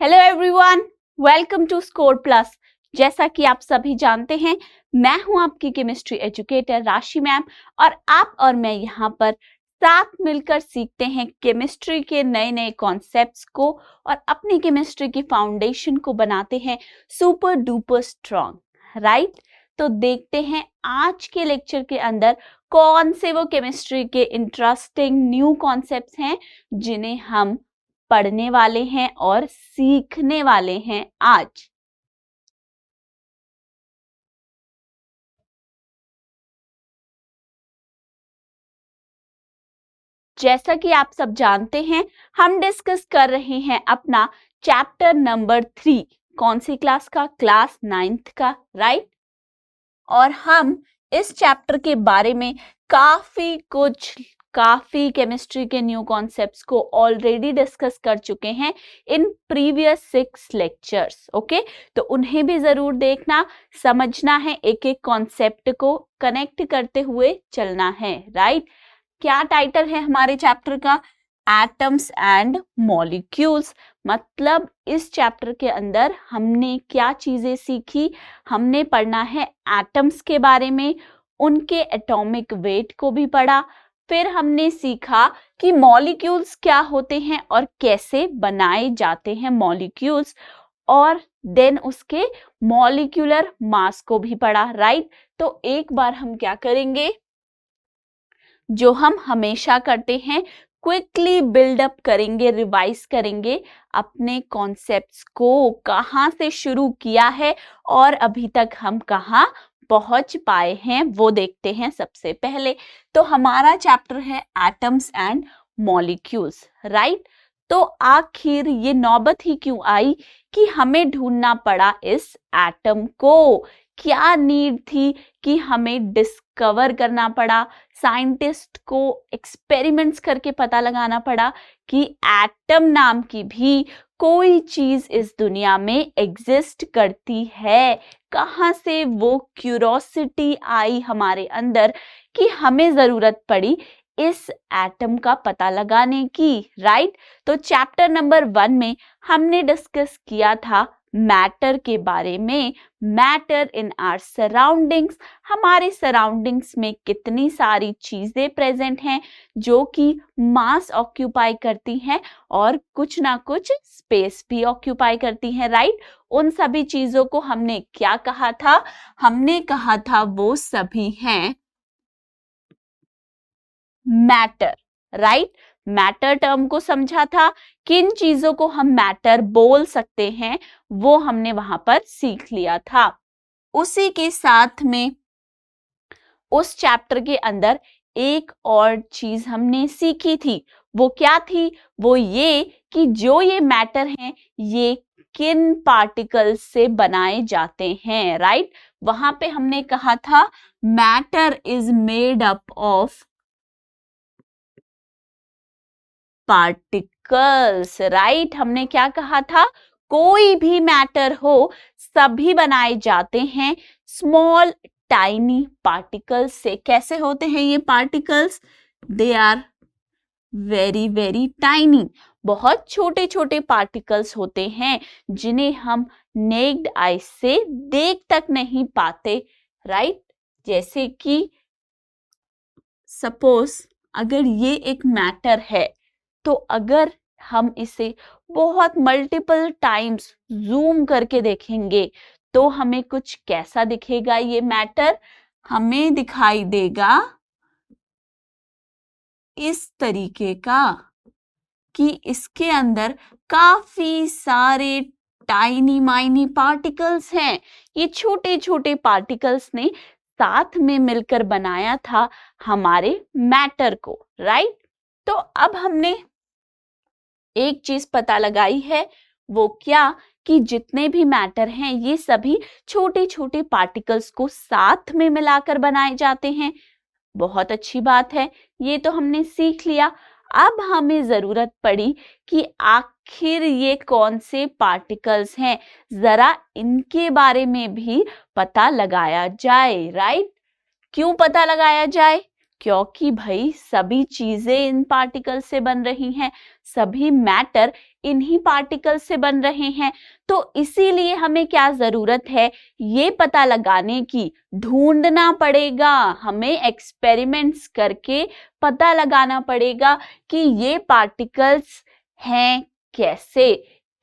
Hello everyone, welcome to Score Plus. जैसा कि आप सभी जानते हैं, मैं हूं आपकी केमिस्ट्री एजुकेटर राशि मैम और आप और मैं यहां पर साथ मिलकर सीखते हैं केमिस्ट्री के नए नए कॉन्सेप्ट्स को और अपनी केमिस्ट्री की फाउंडेशन को बनाते हैं सुपर डुपर स्ट्रॉन्ग। राइट, तो देखते हैं आज के लेक्चर के अंदर कौन से वो केमिस्ट्री के इंटरेस्टिंग न्यू कॉन्सेप्ट्स हैं जिन्हें हम पढ़ने वाले हैं और सीखने वाले हैं आज। जैसा कि आप सब जानते हैं, हम डिस्कस कर रहे हैं अपना चैप्टर नंबर 3। कौन सी क्लास का? क्लास 9th का। राइट, और हम इस चैप्टर के बारे में काफी केमिस्ट्री के न्यू कॉन्सेप्ट्स को ऑलरेडी डिस्कस कर चुके हैं इन प्रीवियस 6 लेक्चर्स। ओके, तो उन्हें भी जरूर देखना, समझना है, एक एक कॉन्सेप्ट को कनेक्ट करते हुए चलना है। राइट, क्या टाइटल है हमारे चैप्टर का? Atoms and molecules. मतलब इस चैप्टर के अंदर हमने क्या चीजें सीखी? हमने पढ़ना है एटम्स के बारे में, उनके एटॉमिक वेट को भी पढ़ा, फिर हमने सीखा कि मॉलिक्यूल्स क्या होते हैं और कैसे बनाए जाते हैं मॉलिक्यूल्स, और देन उसके मॉलिक्यूलर मास को भी पढ़ा। राइट, तो एक बार हम क्या करेंगे जो हम हमेशा करते हैं, क्विकली बिल्डअप करेंगे, रिवाइज करेंगे अपने कॉन्सेप्ट्स को, कहाँ से शुरू किया है और अभी तक हम कहाँ पहुंच पाए हैं वो देखते हैं सबसे पहले। तो हमारा चैप्टर है एटम्स एंड मॉलिक्यूल्स। राइट, तो आखिर ये नौबत ही क्यों आई कि हमें ढूंढना पड़ा इस एटम को? क्या नीड थी कि हमें डिस्कवर करना पड़ा, साइंटिस्ट को एक्सपेरिमेंट्स करके पता लगाना पड़ा कि एटम नाम की भी कोई चीज इस दुनिया में एग्जिस्ट करती है? कहाँ से वो क्यूरोसिटी आई हमारे अंदर कि हमें जरूरत पड़ी इस एटम का पता लगाने की? राइट, तो चैप्टर नंबर 1 में हमने डिस्कस किया था मैटर के बारे में। मैटर इन आवर सराउंडिंग्स, हमारे सराउंडिंग्स में कितनी सारी चीजें प्रेजेंट हैं जो कि मास ऑक्यूपाई करती हैं और कुछ ना कुछ स्पेस भी ऑक्यूपाई करती हैं। राइट, उन सभी चीजों को हमने क्या कहा था? हमने कहा था वो सभी हैं मैटर। राइट, मैटर टर्म को समझा था, किन चीजों को हम मैटर बोल सकते हैं वो हमने वहां पर सीख लिया था। उसी के साथ में उस चैप्टर के अंदर एक और चीज हमने सीखी थी। वो क्या थी? वो ये कि जो ये मैटर हैं ये किन पार्टिकल्स से बनाए जाते हैं। राइट, वहां पे हमने कहा था matter is made up of particles. Right, हमने क्या कहा था? कोई भी मैटर हो, सभी बनाए जाते हैं स्मॉल टाइनी पार्टिकल्स से। कैसे होते हैं ये particles? They are very very tiny. बहुत छोटे छोटे पार्टिकल्स होते हैं जिन्हें हम नेक्ड आई से देख तक नहीं पाते। राइट, जैसे कि सपोज अगर ये एक मैटर है, तो अगर हम इसे बहुत मल्टीपल टाइम्स जूम करके देखेंगे तो हमें कुछ कैसा दिखेगा? ये मैटर हमें दिखाई देगा इस तरीके का कि इसके अंदर काफी सारे टाइनी माइनी पार्टिकल्स हैं। ये छोटे छोटे पार्टिकल्स ने साथ में मिलकर बनाया था हमारे मैटर को। राइट, तो अब हमने एक चीज पता लगाई है, वो क्या? कि जितने भी मैटर हैं ये सभी छोटे छोटे पार्टिकल्स को साथ में मिलाकर बनाए जाते हैं। बहुत अच्छी बात है, ये तो हमने सीख लिया। अब हमें जरूरत पड़ी कि आखिर ये कौन से पार्टिकल्स हैं, जरा इनके बारे में भी पता लगाया जाए। राइट, क्यों पता लगाया जाए? क्योंकि भाई सभी चीजें इन पार्टिकल से बन रही हैं, सभी मैटर इन्हीं पार्टिकल से बन रहे हैं। तो इसीलिए हमें क्या जरूरत है, ये पता लगाने की, ढूंढना पड़ेगा, हमें एक्सपेरिमेंट्स करके पता लगाना पड़ेगा कि ये पार्टिकल्स हैं कैसे,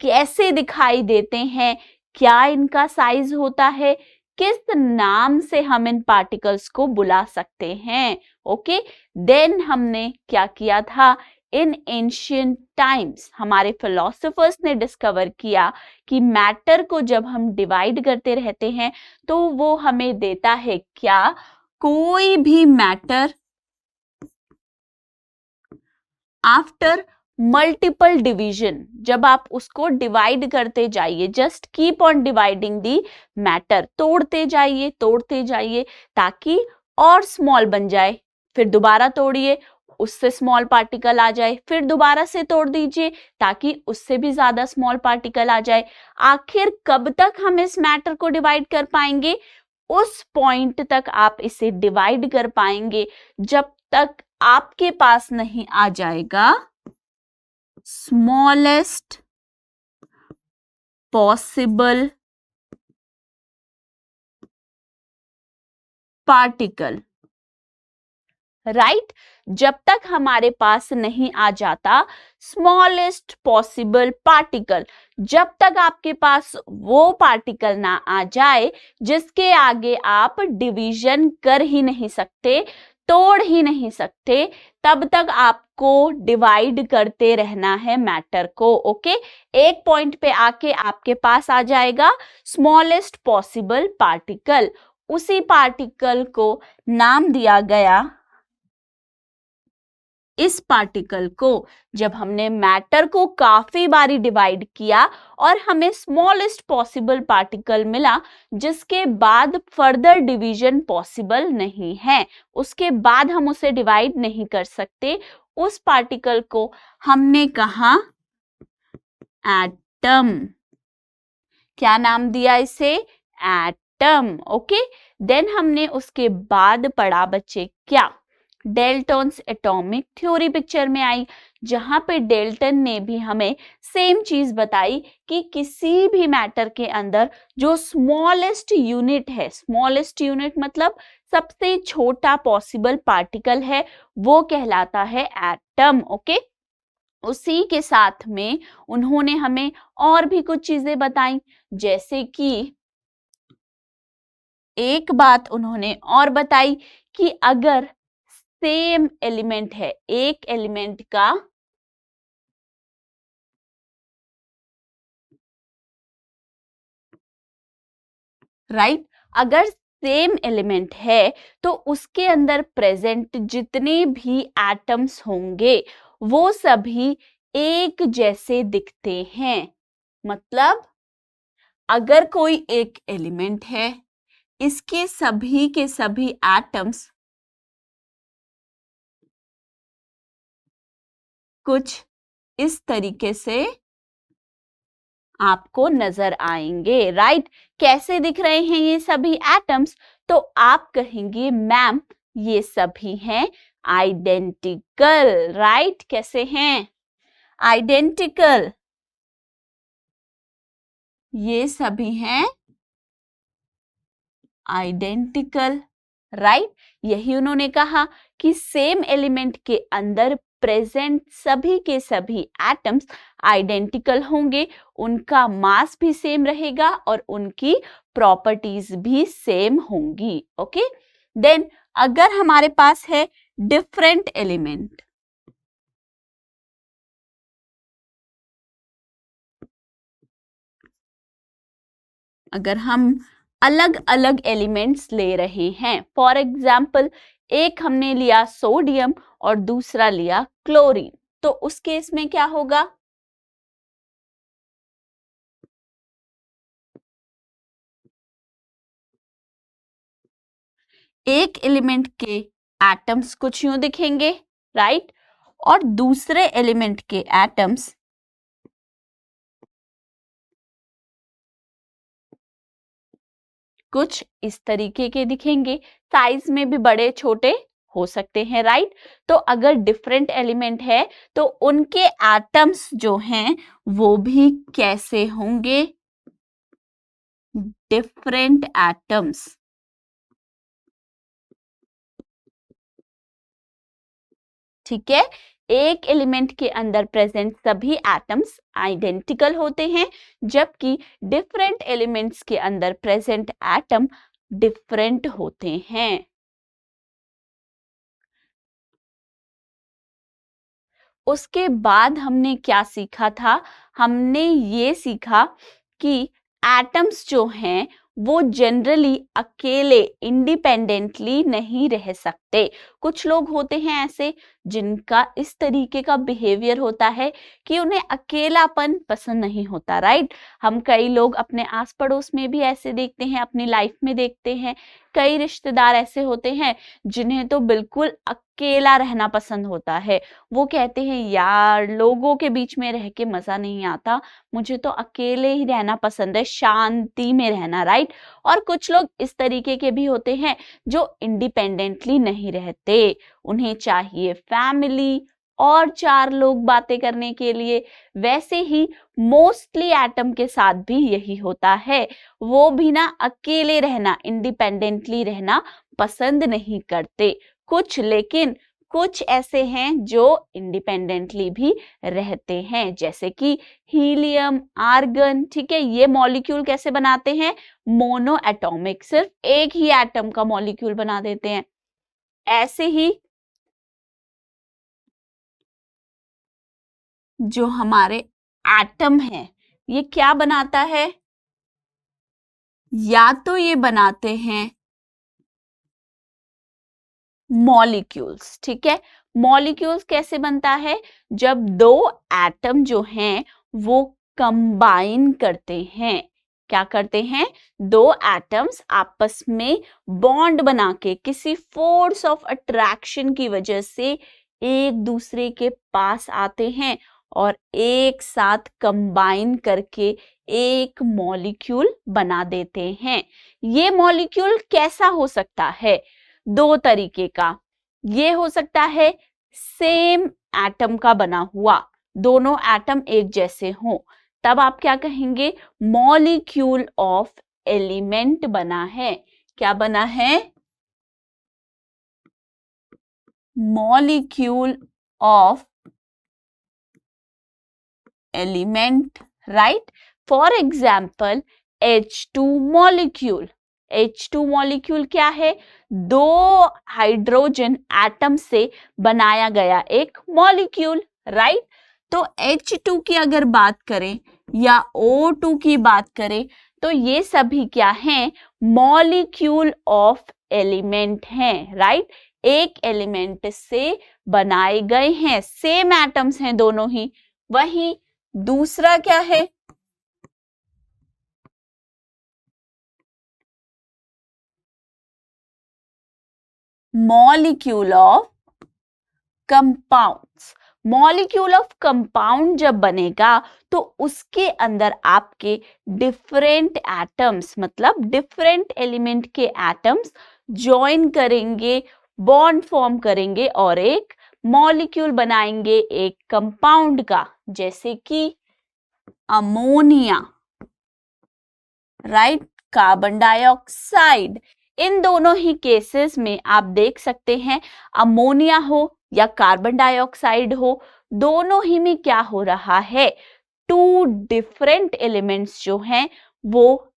कैसे दिखाई देते हैं, क्या इनका साइज होता है, किस नाम से हम इन पार्टिकल्स को बुला सकते हैं। ओके, देन हमने क्या किया था, इन एंशियंट टाइम्स हमारे फिलोसोफर्स ने डिस्कवर किया कि मैटर को जब हम डिवाइड करते रहते हैं तो वो हमें देता है क्या, कोई भी मैटर आफ्टर मल्टीपल डिवीजन, जब आप उसको डिवाइड करते जाइए, just keep on dividing the matter, तोड़ते जाइए ताकि और स्मॉल बन जाए, फिर दोबारा तोड़िए, उससे स्मॉल पार्टिकल आ जाए, फिर दोबारा से तोड़ दीजिए ताकि उससे भी ज्यादा स्मॉल पार्टिकल आ जाए। आखिर कब तक हम इस मैटर को डिवाइड कर पाएंगे, उस पॉइंट तक आप इसे डिवाइड कर पाएंगे जब तक आपके पास नहीं आ जाएगा स्मॉलेस्ट पॉसिबल पार्टिकल, राइट। जब तक हमारे पास नहीं आ जाता स्मॉलेस्ट पॉसिबल पार्टिकल, जब तक आपके पास वो पार्टिकल ना आ जाए जिसके आगे आप डिवीजन कर ही नहीं सकते, तोड़ ही नहीं सकते, तब तक आपको डिवाइड करते रहना है मैटर को। ओके, एक पॉइंट पे आके आपके पास आ जाएगा स्मॉलेस्ट पॉसिबल पार्टिकल, उसी पार्टिकल को नाम दिया गया, इस पार्टिकल को जब हमने मैटर को काफी बारी डिवाइड किया और हमें स्मॉलेस्ट पॉसिबल पार्टिकल मिला जिसके बाद फर्दर डिवीजन पॉसिबल नहीं है, उसके बाद हम उसे डिवाइड नहीं कर सकते, उस पार्टिकल को हमने कहा एटम। क्या नाम दिया इसे, एटम। ओके, देन हमने उसके बाद पढ़ा बच्चे क्या, डेल्टन्स एटॉमिक थ्योरी पिक्चर में आई, जहां पे डेल्टन ने भी हमें सेम चीज बताई कि किसी भी मैटर के अंदर जो स्मॉलेस्ट यूनिट है, स्मॉलेस्ट यूनिट मतलब सबसे छोटा पॉसिबल पार्टिकल है, वो कहलाता है एटम। ओके, उसी के साथ में उन्होंने हमें और भी कुछ चीजें बताई, जैसे कि एक बात उन्होंने और बताई कि अगर सेम एलिमेंट है, एक एलिमेंट का राइट, अगर सेम एलिमेंट है तो उसके अंदर प्रेजेंट जितने भी एटम्स होंगे वो सभी एक जैसे दिखते हैं। मतलब अगर कोई एक एलिमेंट है, इसके सभी के सभी एटम्स कुछ इस तरीके से आपको नजर आएंगे, राइट। कैसे दिख रहे हैं ये सभी एटम्स, तो आप कहेंगे मैम ये सभी हैं आइडेंटिकल, राइट। कैसे हैं, आइडेंटिकल, ये सभी हैं आइडेंटिकल, राइट। यही उन्होंने कहा कि सेम एलिमेंट के अंदर प्रेजेंट सभी के सभी एटम्स आइडेंटिकल होंगे, उनका मास भी सेम रहेगा और उनकी प्रॉपर्टीज भी सेम होंगी। ओके, देन अगर हमारे पास है डिफरेंट एलिमेंट, अगर हम अलग अलग एलिमेंट्स ले रहे हैं, फॉर एग्जाम्पल एक हमने लिया सोडियम और दूसरा लिया क्लोरीन, तो उस केस में क्या होगा, एक एलिमेंट के एटम्स कुछ यूं दिखेंगे, राइट, और दूसरे एलिमेंट के एटम्स कुछ इस तरीके के दिखेंगे, साइज में भी बड़े छोटे हो सकते हैं, राइट। तो अगर डिफरेंट एलिमेंट है तो उनके एटम्स जो हैं वो भी कैसे होंगे, डिफरेंट एटम्स। ठीक है, एक एलिमेंट के अंदर प्रेजेंट सभी एटम्स आइडेंटिकल होते हैं, जबकि डिफरेंट एलिमेंट्स के अंदर प्रेजेंट एटम डिफरेंट होते हैं। उसके बाद हमने क्या सीखा था, हमने ये सीखा कि एटम्स जो हैं वो जनरली अकेले इंडिपेंडेंटली नहीं रह सकते। कुछ लोग होते हैं ऐसे जिनका इस तरीके का बिहेवियर होता है कि उन्हें अकेलापन पसंद नहीं होता, राइट। हम कई लोग अपने आस पड़ोस में भी ऐसे देखते हैं, अपनी लाइफ में देखते हैं। कई रिश्तेदार ऐसे होते हैं जिन्हें तो बिल्कुल अकेला रहना पसंद होता है। वो कहते हैं यार लोगों के बीच में रह के मजा नहीं आता, मुझे तो अकेले ही रहना पसंद है, शांति में रहना, राइट। और कुछ लोग इस तरीके के भी होते हैं जो इंडिपेंडेंटली नहीं रहते, उन्हें चाहिए फैमिली और 4 लोग बातें करने के लिए। वैसे ही मोस्टली एटम के साथ भी यही होता है, वो भी ना अकेले रहना, इंडिपेंडेंटली रहना पसंद नहीं करते। लेकिन कुछ ऐसे हैं जो इंडिपेंडेंटली भी रहते हैं, जैसे कि हीलियम, आर्गन। ठीक है, ये मॉलिक्यूल कैसे बनाते हैं, मोनो एटॉमिक, सिर्फ एक ही एटम का मॉलिक्यूल बना देते हैं। ऐसे ही जो हमारे एटम है ये क्या बनाता है, या तो ये बनाते हैं मॉलिक्यूल्स। ठीक है, मॉलिक्यूल्स कैसे बनता है, जब 2 एटम जो हैं वो कंबाइन करते हैं। क्या करते हैं, 2 एटम्स आपस में बॉन्ड बना के किसी फोर्स ऑफ अट्रैक्शन की वजह से एक दूसरे के पास आते हैं और एक साथ कंबाइन करके एक मॉलिक्यूल बना देते हैं। ये मॉलिक्यूल कैसा हो सकता है, 2 तरीके का। ये हो सकता है सेम एटम का बना हुआ, दोनों एटम एक जैसे हों, तब आप क्या कहेंगे, मॉलिक्यूल ऑफ एलिमेंट बना है। क्या बना है, molecule of element, right. For example H2 molecule. H2 molecule क्या है, 2 हाइड्रोजन एटम से बनाया गया एक मॉलिक्यूल, राइट। तो H2 की अगर बात करें या O2 की बात करें तो ये सभी क्या हैं, मॉलिक्यूल ऑफ एलिमेंट हैं, राइट। एक एलिमेंट से बनाए गए हैं, सेम एटम्स हैं दोनों ही। वहीं दूसरा क्या है, molecule of compounds. Molecule of compound जब बनेगा तो उसके अंदर आपके डिफरेंट एटम्स, मतलब डिफरेंट एलिमेंट के एटम्स ज्वाइन करेंगे, बॉन्ड फॉर्म करेंगे और एक मॉलिक्यूल बनाएंगे एक कंपाउंड का, जैसे कि अमोनिया, राइट, कार्बन डाइऑक्साइड। इन दोनों ही केसेस में आप देख सकते हैं, अमोनिया हो या कार्बन डाइऑक्साइड हो, दोनों ही में क्या हो रहा है, 2 डिफरेंट एलिमेंट्स जो हैं वो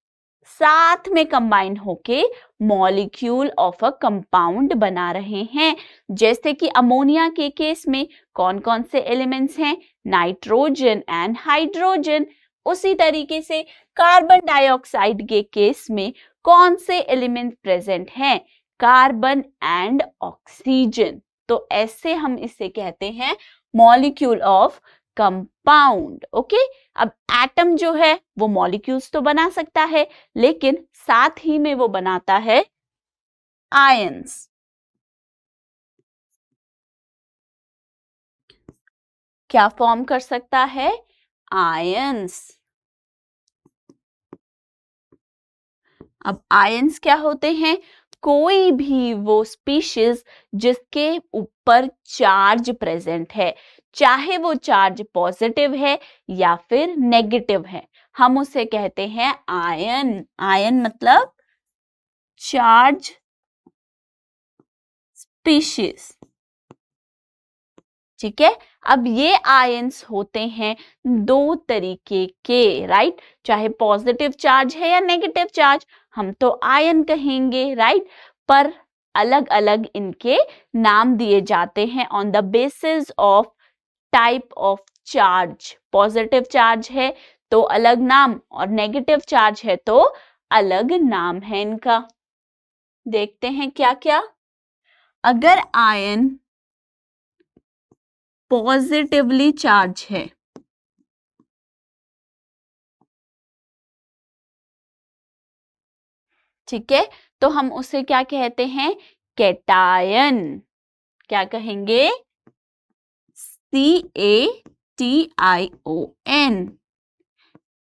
साथ में कंबाइन होके मॉलिक्यूल ऑफ अ कंपाउंड बना रहे हैं। जैसे कि अमोनिया के केस में कौन कौन से एलिमेंट्स हैं, नाइट्रोजन एंड हाइड्रोजन। उसी तरीके से कार्बन डाइऑक्साइड के केस में कौन से एलिमेंट प्रेजेंट हैं, कार्बन एंड ऑक्सीजन। तो ऐसे हम इसे कहते हैं मॉलिक्यूल ऑफ कंपाउंड। ओके, अब एटम जो है वो मॉलिक्यूल्स तो बना सकता है, लेकिन साथ ही में वो बनाता है आयंस। क्या फॉर्म कर सकता है, आयंस। अब आयंस क्या होते हैं, कोई भी वो स्पीशीज जिसके ऊपर चार्ज प्रेजेंट है, चाहे वो चार्ज पॉजिटिव है या फिर नेगेटिव है, हम उसे कहते हैं आयन। आयन मतलब चार्ज स्पीशीज, ठीक है। अब ये आयंस होते हैं दो तरीके के, राइट। चाहे पॉजिटिव चार्ज है या नेगेटिव चार्ज, हम तो आयन कहेंगे, राइट। पर अलग अलग इनके नाम दिए जाते हैं on the basis of type of charge. Positive charge है तो अलग नाम, और नेगेटिव चार्ज है तो अलग नाम है इनका। देखते हैं क्या क्या। अगर आयन पॉजिटिवली चार्ज है, ठीक है, तो हम उसे क्या कहते हैं? कैटायन। क्या कहेंगे? CATION,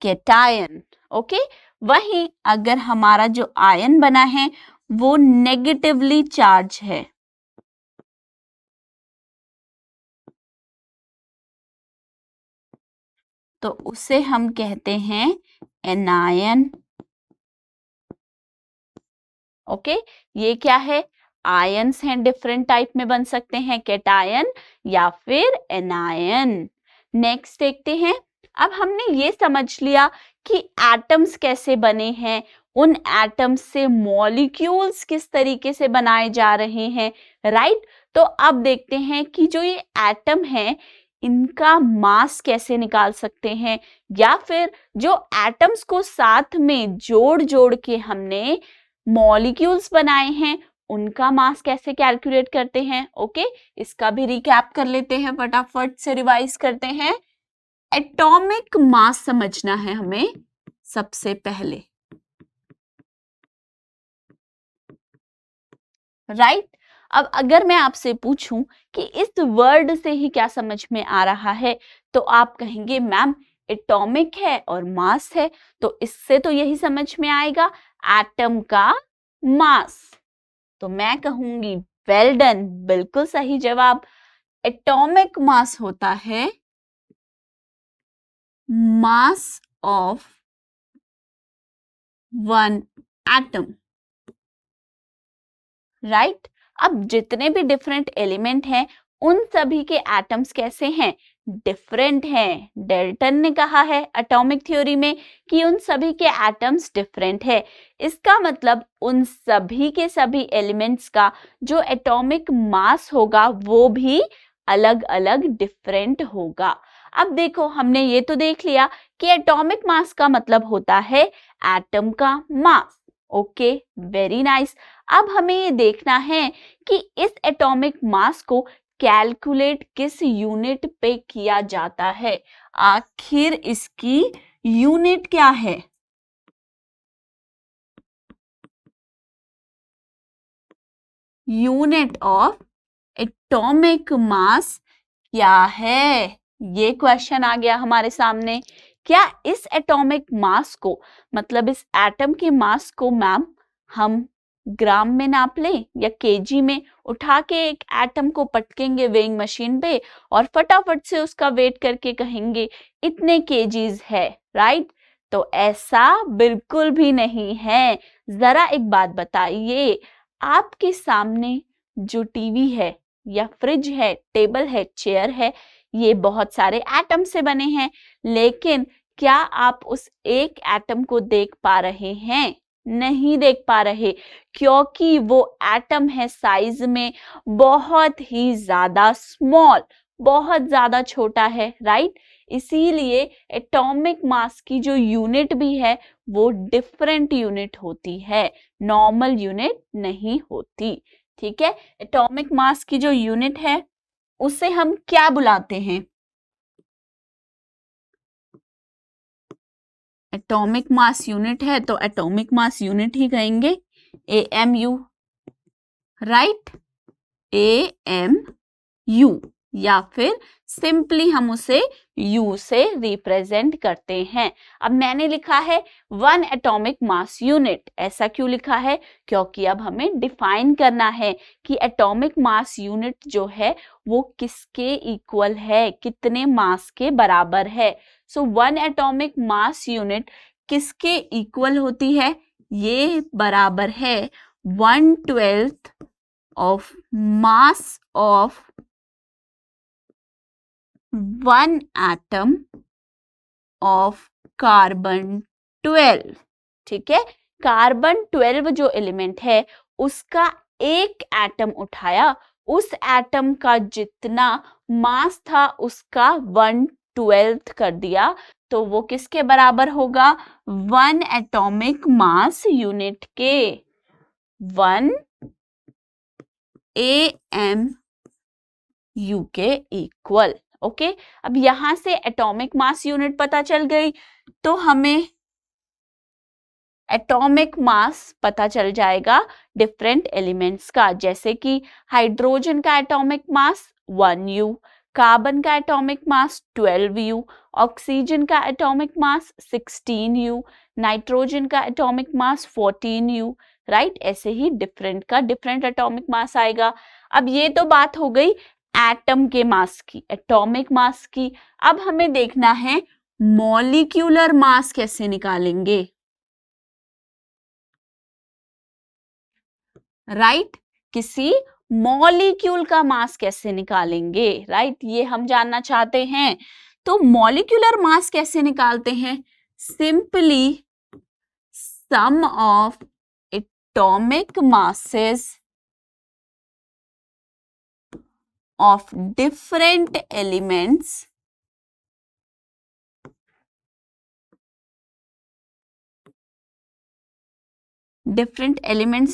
cation. ओके। वहीं अगर हमारा जो आयन बना है वो नेगेटिवली चार्ज है, तो उसे हम कहते हैं एनायन। ओके। ये क्या है? आयंस हैं, डिफरेंट टाइप में बन सकते हैं, कैटायन या फिर एनायन। नेक्स्ट देखते हैं। अब हमने ये समझ लिया कि एटम्स कैसे बने हैं, उन एटम्स से मॉलिक्यूल्स किस तरीके से बनाए जा रहे हैं, राइट। तो अब देखते हैं कि जो ये एटम है इनका मास कैसे निकाल सकते हैं, या फिर जो एटम्स को साथ में जोड़ जोड़ के हमने मॉलिक्यूल्स बनाए हैं उनका मास कैसे कैलकुलेट करते हैं। ओके, इसका भी रिकैप कर लेते हैं, फटाफट से रिवाइज करते हैं। एटॉमिक मास समझना है हमें सबसे पहले, राइट। अब अगर मैं आपसे पूछूं कि इस वर्ड से ही क्या समझ में आ रहा है, तो आप कहेंगे मैम एटॉमिक है और मास है, तो इससे तो यही समझ में आएगा एटम का मास। तो मैं कहूंगी वेल डन, बिल्कुल सही जवाब। एटॉमिक मास होता है mass of one atom, right. अब जितने भी डिफरेंट एलिमेंट हैं उन सभी के एटम्स कैसे हैं? डिफरेंट हैं। डाल्टन ने कहा है एटॉमिक थ्योरी में कि उन सभी के एटम्स डिफरेंट है। इसका मतलब उन सभी के सभी एलिमेंट्स का जो एटॉमिक मास होगा वो भी अलग अलग डिफरेंट होगा। अब देखो, हमने ये तो देख लिया कि एटॉमिक मास का मतलब होता है एटम का मास। Okay, very nice. अब हमें ये देखना है कि इस एटॉमिक मास को कैलकुलेट किस यूनिट पे किया जाता है। आखिर इसकी यूनिट क्या है? यूनिट ऑफ एटॉमिक मास क्या है? ये क्वेश्चन आ गया हमारे सामने। क्या इस एटॉमिक मास को, मतलब इस एटम के मास को मैम हम ग्राम में नाप लें या केजी में? उठा के एक एटम को पटकेंगे वेइंग मशीन पे और फटाफट से उसका वेट करके कहेंगे इतने केजीज है, राइट। तो ऐसा बिल्कुल भी नहीं है। जरा एक बात बताइए, आपके सामने जो टीवी है या फ्रिज है, टेबल है, चेयर है, ये बहुत सारे एटम से बने हैं, लेकिन क्या आप उस एक एटम को देख पा रहे हैं? नहीं देख पा रहे, क्योंकि वो एटम है साइज में बहुत ही ज्यादा स्मॉल, बहुत ज्यादा छोटा है, राइट। इसीलिए एटॉमिक मास की जो यूनिट भी है वो डिफरेंट यूनिट होती है, नॉर्मल यूनिट नहीं होती, ठीक है। एटॉमिक मास की जो यूनिट है उसे हम क्या बुलाते हैं? एटॉमिक मास यूनिट है तो एटॉमिक मास यूनिट ही कहेंगे, AMU, राइट। AMU, या फिर सिंपली हम उसे U से रिप्रेजेंट करते हैं। अब मैंने लिखा है 1 एटॉमिक मास यूनिट। ऐसा क्यों लिखा है? क्योंकि अब हमें डिफाइन करना है कि एटॉमिक मास यूनिट जो है वो किसके इक्वल है, कितने मास के बराबर है। सो 1 एटॉमिक मास यूनिट किसके इक्वल होती है? ये बराबर है 1/12 of mass of one atom of carbon 12। ठीक है, कार्बन 12 जो एलिमेंट है उसका एक एटम उठाया, उस एटम का जितना मास था उसका 1/12 कर दिया, तो वो किसके बराबर होगा? 1 एटॉमिक मास यूनिट के, 1 AMU के इक्वल। ओके, अब यहां से एटॉमिक मास यूनिट पता चल गई, तो हमें एटॉमिक मास पता चल जाएगा डिफरेंट एलिमेंट्स का, जैसे कि हाइड्रोजन का एटॉमिक मास 1U, कार्बन का एटॉमिक मास 12U, ऑक्सीजन का एटॉमिक मास 16U, नाइट्रोजन का एटॉमिक मास 14U, राइट। ऐसे ही डिफरेंट का डिफरेंट एटॉमिक मास आएगा। अब ये तो बात हो गई एटम के मास की, एटॉमिक मास की। अब हमें देखना है मॉलिक्यूलर मास कैसे निकालेंगे, राइट। किसी मॉलिक्यूल का मास कैसे निकालेंगे, राइट, ये हम जानना चाहते हैं। तो मॉलिक्यूलर मास कैसे निकालते हैं? Simply some of atomic masses of different elements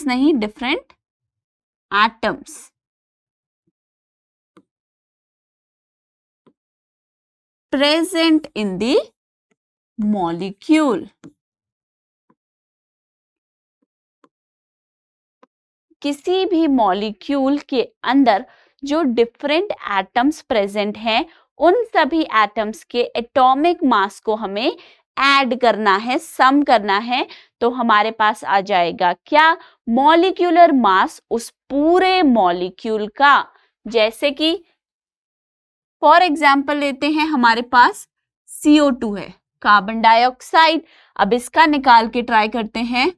नहीं, different atoms present in the molecule। किसी भी मॉलिक्यूल के अंदर जो डिफरेंट एटम्स प्रेजेंट हैं, उन सभी एटम्स के एटॉमिक मास को हमें ऐड करना है, सम करना है। तो हमारे पास आ जाएगा क्या? मॉलिक्यूलर मास उस पूरे मॉलिक्यूल का। जैसे कि फॉर एग्जाम्पल लेते हैं, हमारे पास CO2 है, कार्बन डाइऑक्साइड। अब इसका निकाल के ट्राई करते हैं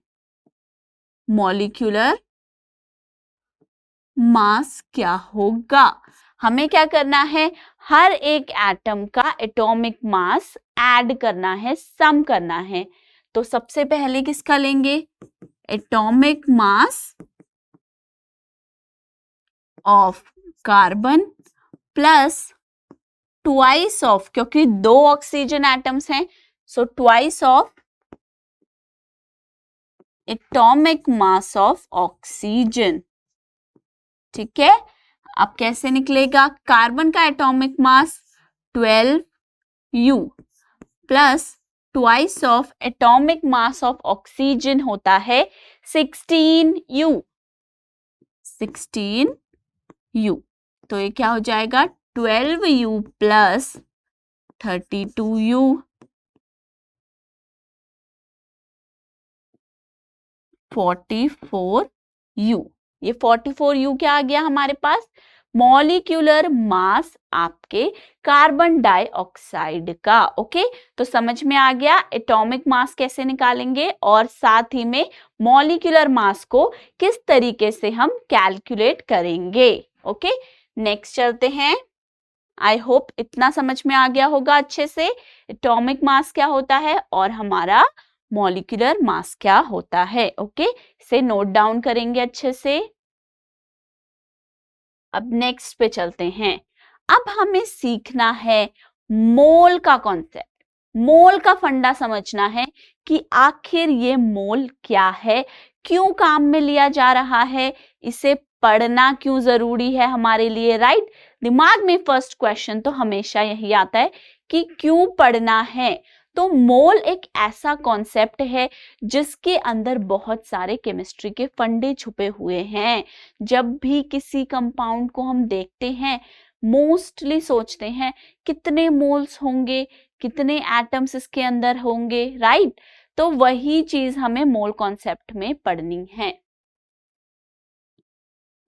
मॉलिक्यूलर मास क्या होगा। हमें क्या करना है? हर एक एटम का एटॉमिक मास ऐड करना है, सम करना है। तो सबसे पहले किसका लेंगे? Atomic mass of carbon plus twice of, क्योंकि 2 ऑक्सीजन एटम्स हैं, so twice of atomic mass of oxygen. ठीक है, अब कैसे निकलेगा? कार्बन का atomic mass 12U plus twice of atomic mass of oxygen होता है 16U। 16U, तो ये क्या हो जाएगा? 12U plus 32U, 44U। ये 44U क्या आ गया हमारे पास? मॉलिक्यूलर मास आपके कार्बन डाइऑक्साइड का। ओके, तो समझ में आ गया एटॉमिक मास कैसे निकालेंगे और साथ ही में मॉलिक्यूलर मास को किस तरीके से हम कैलकुलेट करेंगे। ओके, नेक्स्ट चलते हैं। आई होप इतना समझ में आ गया होगा अच्छे से, एटॉमिक मास क्या होता है और हमारा मॉलिक्यूलर मास क्या होता है। ओके, इसे नोट डाउन करेंगे अच्छे से। अब नेक्स्ट पे चलते हैं। अब हमें सीखना है मोल का कॉन्सेप्ट, मोल का फंडा समझना है कि आखिर ये मोल क्या है, क्यों काम में लिया जा रहा है, इसे पढ़ना क्यों जरूरी है हमारे लिए, राइट। दिमाग में फर्स्ट क्वेश्चन तो हमेशा यही आता है कि क्यों पढ़ना है। तो मोल एक ऐसा कॉन्सेप्ट है जिसके अंदर बहुत सारे केमिस्ट्री के फंडे छुपे हुए हैं। जब भी किसी कंपाउंड को हम देखते हैं, मोस्टली सोचते हैं कितने मोल्स होंगे, कितने एटम्स इसके अंदर होंगे, राइट? तो वही चीज हमें मोल कॉन्सेप्ट में पढ़नी है।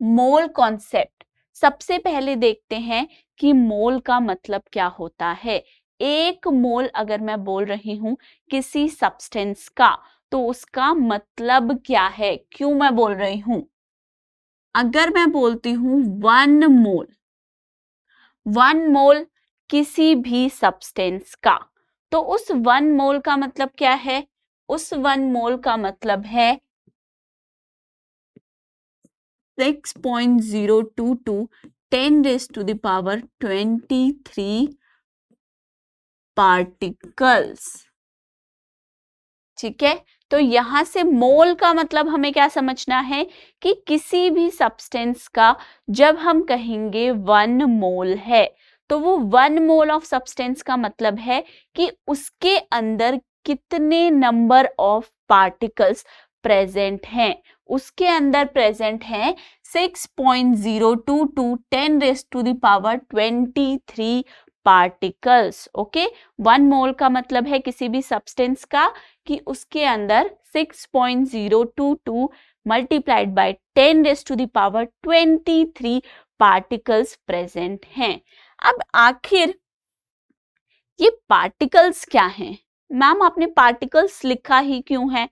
मोल कॉन्सेप्ट, सबसे पहले देखते हैं कि मोल का मतलब क्या होता है। एक मोल अगर मैं बोल रही हूं किसी सब्सटेंस का, तो उसका मतलब क्या है, क्यों मैं बोल रही हूं? अगर मैं बोलती हूं 1 मोल, 1 मोल किसी भी सब्सटेंस का, तो उस 1 मोल का मतलब क्या है? उस 1 मोल का मतलब है 6.022 10⁻23 पार्टिकल्स। ठीक है, तो यहां से मोल का मतलब हमें क्या समझना है कि किसी भी सब्सटेंस का जब हम कहेंगे 1 मोल है, तो वो 1 मोल ऑफ सब्सटेंस का मतलब है कि उसके अंदर कितने नंबर ऑफ पार्टिकल्स प्रेजेंट हैं। उसके अंदर प्रेजेंट हैं 6.022 10⁻23 पार्टिकल्स। ओके, 1 मोल का मतलब है किसी भी सब्सटेंस का कि उसके अंदर 6.022 मल्टीप्लाइड बाय 10⁻23 पार्टिकल्स प्रेजेंट हैं। अब आखिर ये पार्टिकल्स क्या हैं? मैम आपने पार्टिकल्स लिखा ही क्यों है?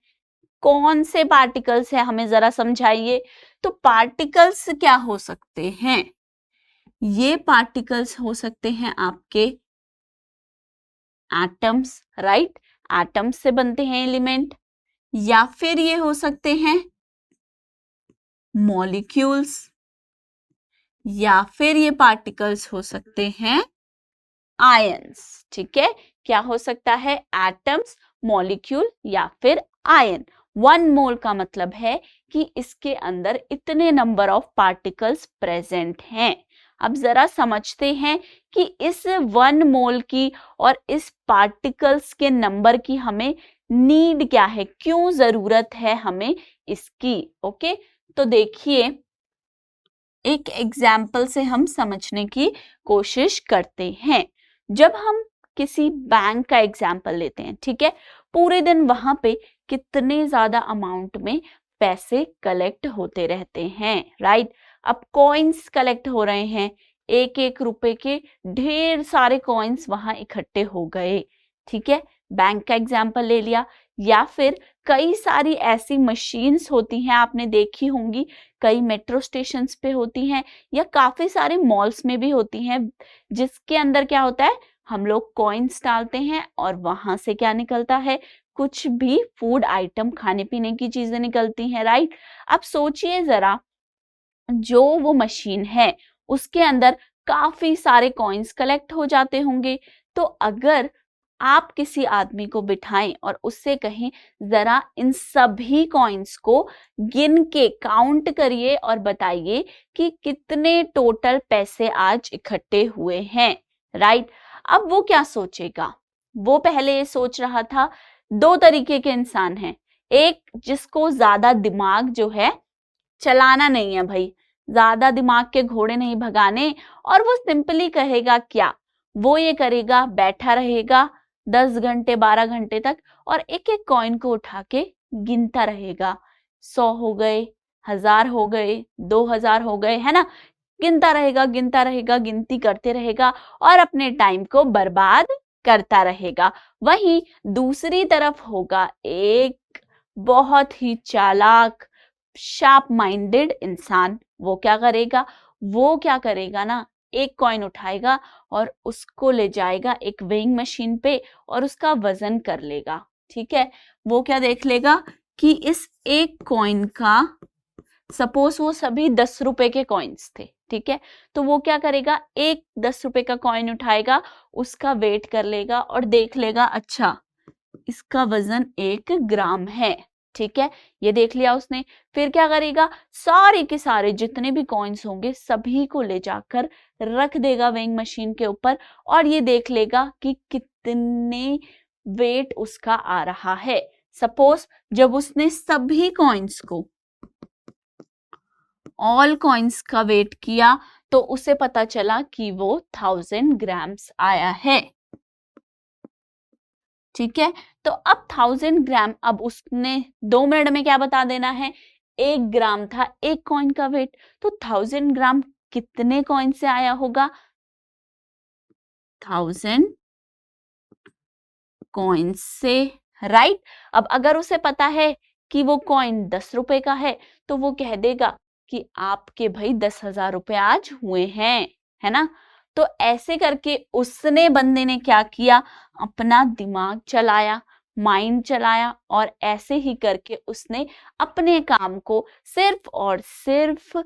कौन से पार्टिकल्स है, हमें जरा समझाइए। तो पार्टिकल्स क्या हो सकते हैं? ये पार्टिकल्स हो सकते हैं आपके एटम्स, राइट? एटम्स से बनते हैं एलिमेंट, या फिर ये हो सकते हैं मॉलिक्यूल्स, या फिर ये पार्टिकल्स हो सकते हैं आयंस। ठीक है, क्या हो सकता है? एटम्स, मॉलिक्यूल या फिर आयन। 1 मोल का मतलब है कि इसके अंदर इतने नंबर ऑफ पार्टिकल्स प्रेजेंट हैं। अब जरा समझते हैं कि इस 1 मोल की और इस पार्टिकल्स के नंबर की हमें नीड क्या है, क्यों जरूरत है हमें इसकी। ओके, तो देखिए एक एग्जाम्पल से हम समझने की कोशिश करते हैं। जब हम किसी बैंक का एग्जाम्पल लेते हैं, ठीक है, पूरे दिन वहां पे कितने ज्यादा अमाउंट में पैसे कलेक्ट होते रहते हैं, राइट? अब कॉइन्स कलेक्ट हो रहे हैं, 1-1 रुपए के ढेर सारे कॉइन्स वहां इकट्ठे हो गए। ठीक है, बैंक का एग्जाम्पल ले लिया। या फिर कई सारी ऐसी मशीन्स होती हैं, आपने देखी होंगी, कई मेट्रो स्टेशंस पे होती हैं या काफी सारे मॉल्स में भी होती हैं, जिसके अंदर क्या होता है, हम लोग कॉइन्स डालते हैं और वहां से क्या निकलता है, कुछ भी फूड आइटम, खाने पीने की चीजें निकलती हैं, राइट? अब सोचिए जरा, जो वो मशीन है उसके अंदर काफी सारे कॉइन्स कलेक्ट हो जाते होंगे। तो अगर आप किसी आदमी को बिठाएं और उससे कहें जरा इन सभी कॉइन्स को गिन के काउंट करिए और बताइए कि कितने टोटल पैसे आज इकट्ठे हुए हैं, राइट? अब वो क्या सोचेगा? वो पहले ये सोच रहा था, 2 तरीके के इंसान हैं। एक जिसको ज्यादा दिमाग जो है चलाना नहीं है, भाई ज्यादा दिमाग के घोड़े नहीं भगाने, और वो सिंपली कहेगा क्या, वो ये करेगा, बैठा रहेगा 10 घंटे 12 घंटे तक और एक एक कॉइन को उठा के गिनता रहेगा। 100 हो गए, 1000 हो गए, 2000 हो गए, है ना? गिनता रहेगा, गिनती करते रहेगा और अपने टाइम को बर्बाद करता रहेगा। वहीं दूसरी तरफ होगा एक बहुत ही चालाक, शार्प माइंडेड इंसान। वो क्या करेगा? वो क्या करेगा ना, एक कॉइन उठाएगा और उसको ले जाएगा एक वेइंग मशीन पे और उसका वजन कर लेगा। ठीक है, वो क्या देख लेगा कि इस एक कॉइन का, सपोज वो सभी 10 रुपए के कॉइन्स थे, ठीक है, तो वो क्या करेगा, एक 10 रुपए का कॉइन उठाएगा, उसका वेट कर लेगा और देख लेगा, अच्छा इसका वजन 1 ग्राम है। ठीक है, ये देख लिया उसने। फिर क्या करेगा, सारे के सारे जितने भी कॉइन्स होंगे सभी को ले जाकर रख देगा वेइंग मशीन के ऊपर और ये देख लेगा कि कितने वेट उसका आ रहा है। सपोज जब उसने सभी कॉइन्स को, ऑल कॉइन्स का वेट किया, तो उसे पता चला कि वो 1000 ग्राम्स आया है। ठीक है, तो अब 1000 ग्राम, अब उसने 2 मिनट में क्या बता देना है, 1 ग्राम था एक कॉइन का वेट, तो 1000 ग्राम कितने कॉइन से आया होगा, 1000 कॉइन से, राइट। अब अगर उसे पता है कि वो कॉइन 10 रुपए का है, तो वो कह देगा कि आपके भाई 10,000 रुपए आज हुए हैं, है ना। तो ऐसे करके उसने, बंदे ने क्या किया, अपना दिमाग चलाया, माइंड चलाया, और ऐसे ही करके उसने अपने काम को सिर्फ और सिर्फ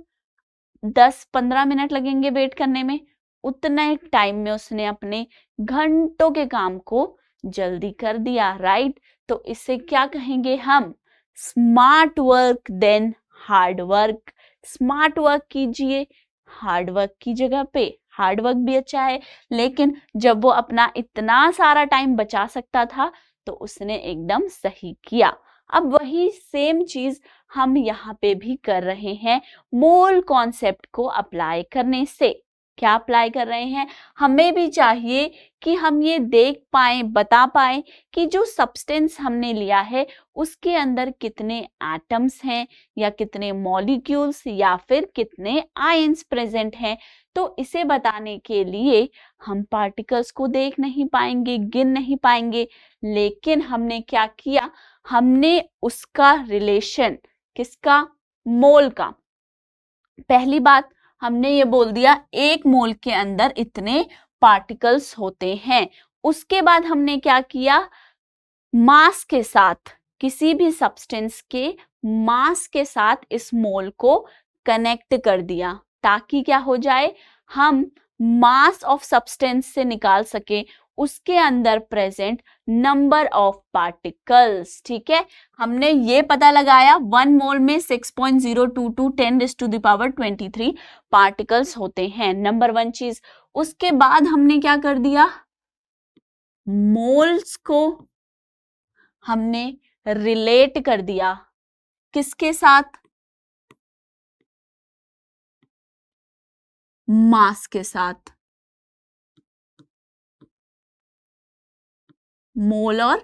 10-15 मिनट लगेंगे वेट करने में, उतने टाइम में उसने अपने घंटों के काम को जल्दी कर दिया, राइट। तो इसे क्या कहेंगे हम, smart work then hard work. Smart work कीजिए, हार्ड वर्क की जगह पे, हार्ड वर्क भी अच्छा है, लेकिन जब वो अपना इतना सारा टाइम बचा सकता था तो उसने एकदम सही किया। अब वही सेम चीज हम यहाँ पे भी कर रहे हैं, मोल कॉन्सेप्ट को अप्लाई करने से। क्या अप्लाई कर रहे हैं, हमें भी चाहिए कि हम ये देख पाए, बता पाए कि जो सब्सटेंस हमने लिया है उसके अंदर कितने एटम्स हैं, या कितने मॉलिक्यूल्स, या फिर कितने आयंस प्रेजेंट हैं। तो इसे बताने के लिए हम पार्टिकल्स को देख नहीं पाएंगे, गिन नहीं पाएंगे, लेकिन हमने क्या किया, हमने उसका रिलेशन, किसका, मोल का। पहली बात हमने ये बोल दिया 1 मोल के अंदर इतने पार्टिकल्स होते हैं। उसके बाद हमने क्या किया, मास के साथ, किसी भी सब्सटेंस के मास के साथ इस मोल को कनेक्ट कर दिया, ताकि क्या हो जाए, हम मास ऑफ सब्सटेंस से निकाल सके उसके अंदर प्रेजेंट नंबर ऑफ पार्टिकल्स। ठीक है, हमने ये पता लगाया 1 मोल में 6.022 10⁻23 पार्टिकल्स होते हैं, नंबर 1 चीज। उसके बाद हमने क्या कर दिया, मोल्स को हमने रिलेट कर दिया, किसके साथ, मास के साथ। मोल और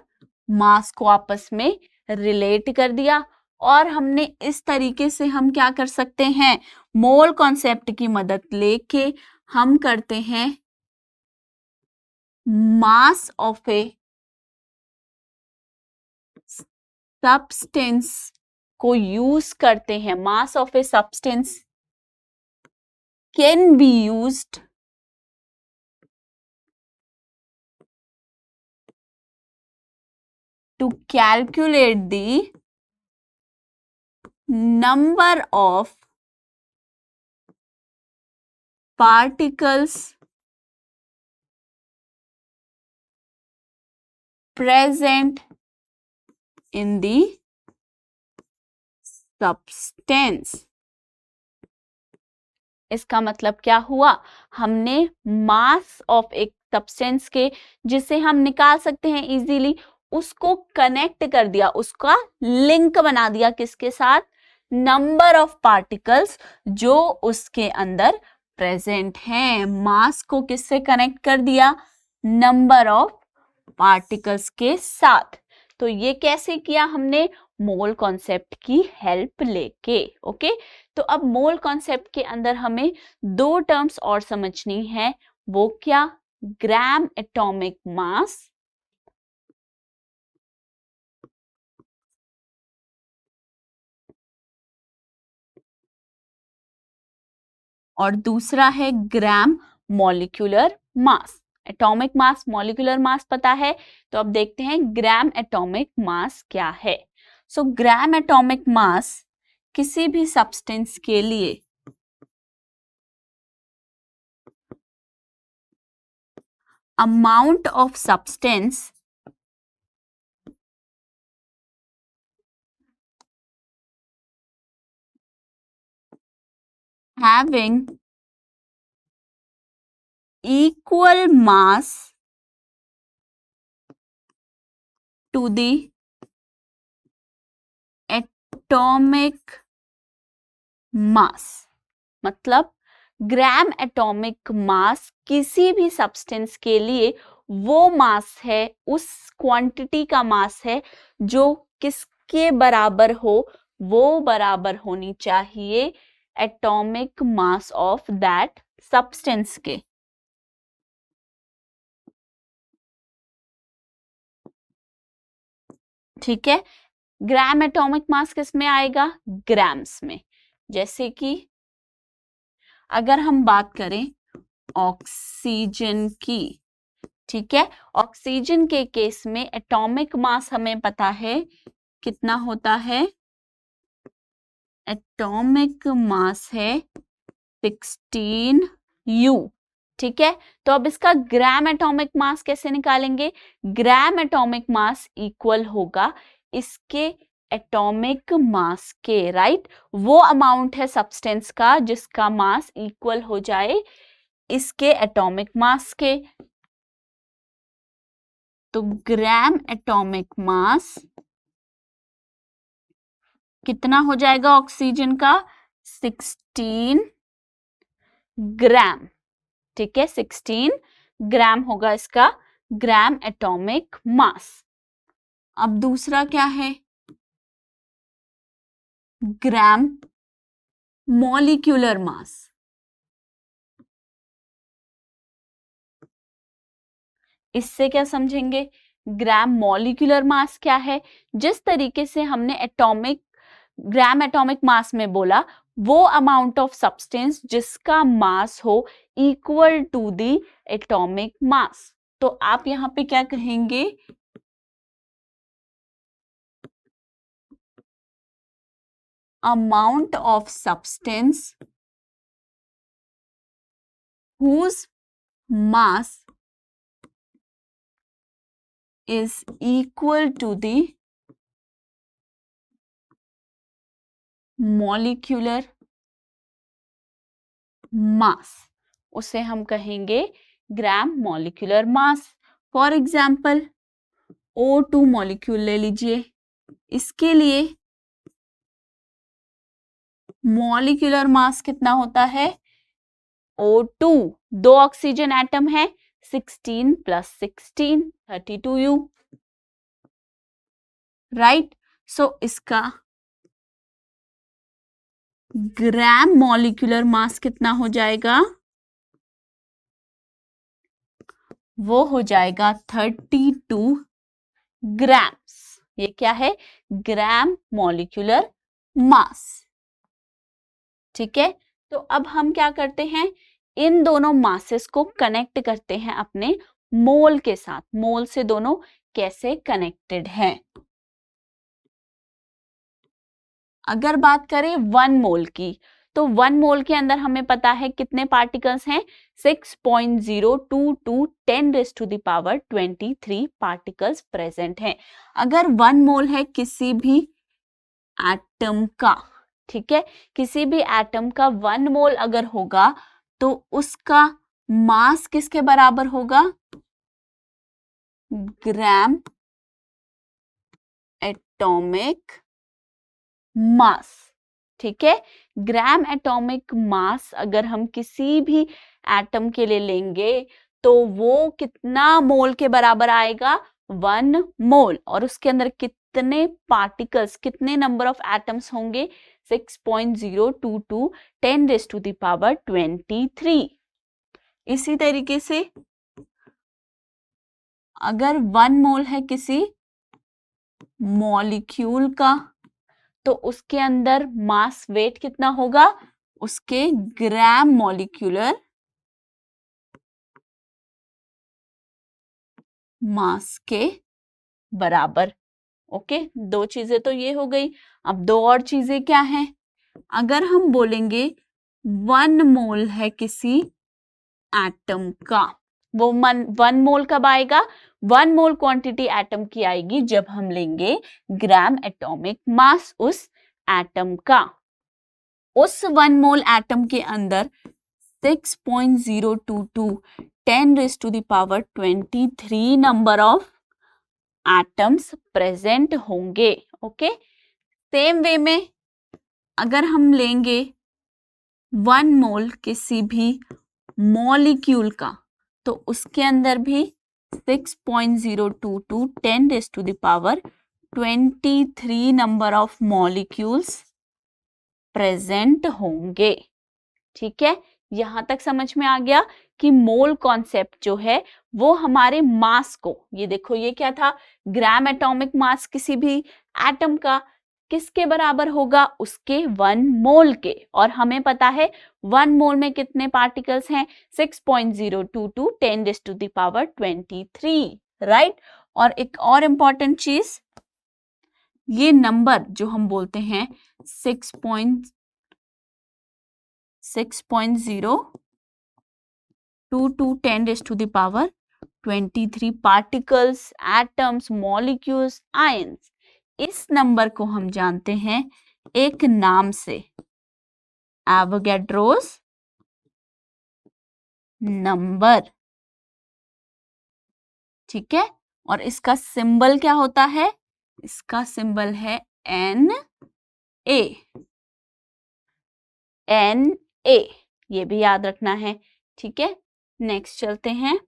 मास को आपस में रिलेट कर दिया, और हमने इस तरीके से हम क्या कर सकते हैं, मोल कॉन्सेप्ट की मदद लेके हम करते हैं मास ऑफ ए सब्सटेंस को यूज करते हैं, mass of a substance can be used to calculate the number of particles present in the substance। इसका मतलब क्या हुआ, हमने मास ऑफ एक सब्सटेंस के, जिसे हम निकाल सकते हैं इजीली, उसको कनेक्ट कर दिया, उसका लिंक बना दिया, किसके साथ, नंबर ऑफ पार्टिकल्स जो उसके अंदर प्रेजेंट हैं। मास को किससे कनेक्ट कर दिया, नंबर ऑफ पार्टिकल्स के साथ। तो ये कैसे किया हमने, मोल कॉन्सेप्ट की हेल्प लेके। ओके, तो अब मोल कॉन्सेप्ट के अंदर हमें 2 टर्म्स और समझनी है, वो क्या, ग्राम एटॉमिक मास और दूसरा है gram molecular mass. Atomic mass, molecular mass पता है, तो अब देखते हैं ग्राम एटॉमिक मास क्या है। सो ग्राम एटॉमिक मास किसी भी सब्सटेंस के लिए amount of substance having equal mass to the atomic mass। मतलब ग्राम एटॉमिक मास किसी भी सब्सटेंस के लिए वो मास है, उस क्वांटिटी का मास है जो किसके बराबर हो, वो बराबर होनी चाहिए atomic mass of that substance के। ठीक है, ग्राम एटॉमिक मास किस में आएगा? ग्राम्स में। जैसे कि अगर हम बात करें ऑक्सीजन की, ठीक है, ऑक्सीजन के केस में एटॉमिक मास हमें पता है कितना होता है, एटॉमिक मास है 16U। ठीक है, तो अब इसका ग्राम एटॉमिक मास कैसे निकालेंगे? ग्राम एटॉमिक मास इक्वल होगा इसके एटॉमिक मास के, राइट? वो अमाउंट है सब्सटेंस का जिसका मास इक्वल हो जाए इसके एटॉमिक मास के। तो ग्राम एटॉमिक मास कितना हो जाएगा ऑक्सीजन का? 16 ग्राम। ठीक है, 16 ग्राम होगा इसका ग्राम एटॉमिक मास। अब दूसरा क्या है? Gram molecular mass. इससे क्या समझेंगे? ग्राम मॉलिक्यूलर मास क्या है? जिस तरीके से हमने एटॉमिक ग्राम एटॉमिक मास में बोला, वो अमाउंट ऑफ सब्सटेंस जिसका मास हो equal to the atomic mass. तो आप यहां पे क्या कहेंगे? amount of substance whose mass is equal to the molecular mass, उसे हम कहेंगे gram molecular mass. For example O2 molecule ले लीजिए, इसके लिए मॉलिक्यूलर मास कितना होता है? O2, 2 ऑक्सीजन एटम है, 16 + 16 32U, राइट? सो इसका ग्राम मॉलिक्यूलर मास कितना हो जाएगा? वो हो जाएगा 32 ग्राम्स। ये क्या है? Gram molecular mass. ठीक है, तो अब हम क्या करते हैं? इन दोनों मासेस को कनेक्ट करते हैं अपने मोल के साथ। मोल से दोनों कैसे कनेक्टेड हैं? अगर बात करें 1 मोल की, तो 1 मोल के अंदर हमें पता है कितने पार्टिकल्स हैं? 6.022 10⁻23 पार्टिकल्स प्रेजेंट हैं। अगर 1 मोल है किसी भी एटम का, ठीक है, किसी भी एटम का 1 मोल अगर होगा तो उसका मास किसके बराबर होगा? Gram atomic mass. ठीक है, ग्राम एटॉमिक मास अगर हम किसी भी एटम के लिए लेंगे तो वो कितना मोल के बराबर आएगा? 1 मोल। और उसके अंदर कितने पार्टिकल्स, कितने नंबर ऑफ एटम्स होंगे? 6.022 10⁻23। इसी तरीके से अगर 1 मोल है किसी मॉलिक्यूल का तो उसके अंदर मास वेट कितना होगा? उसके ग्राम मॉलिक्यूलर मास के बराबर। ओके, 2 चीजें तो ये हो गई। अब 2 और चीजें क्या हैं? अगर हम बोलेंगे 1 मोल है किसी एटम का, वो 1 मोल कब आएगा? 1 मोल क्वांटिटी एटम की आएगी जब हम लेंगे ग्राम एटॉमिक मास उस एटम का। उस 1 मोल एटम के अंदर 6.022 10⁻23 नंबर ऑफ एटम्स प्रेजेंट होंगे। ओके, सेम वे में अगर हम लेंगे 1 मोल किसी भी मॉलिक्यूल का, तो उसके अंदर भी 6.022 10⁻23 नंबर ऑफ मॉलिक्यूल्स प्रेजेंट होंगे। ठीक है, यहां तक समझ में आ गया कि मोल कॉन्सेप्ट जो है वो हमारे मास को, ये देखो ये क्या था, ग्राम एटॉमिक मास किसी भी एटम का किसके बराबर होगा, उसके 1 मोल के, और हमें पता है 1 मोल में कितने पार्टिकल्स हैं, 6.022 10⁻23, राइट। और एक और इंपॉर्टेंट चीज, ये नंबर जो हम बोलते हैं 6.022 10⁻23 पार्टिकल्स, एटम्स, मॉलिक्यूल्स, आयंस, इस नंबर को हम जानते हैं एक नाम से, एवोगैड्रोस नंबर। ठीक है, और इसका सिंबल क्या होता है, इसका सिंबल है Na, Na, ये भी याद रखना है। ठीक है, नेक्स्ट चलते हैं।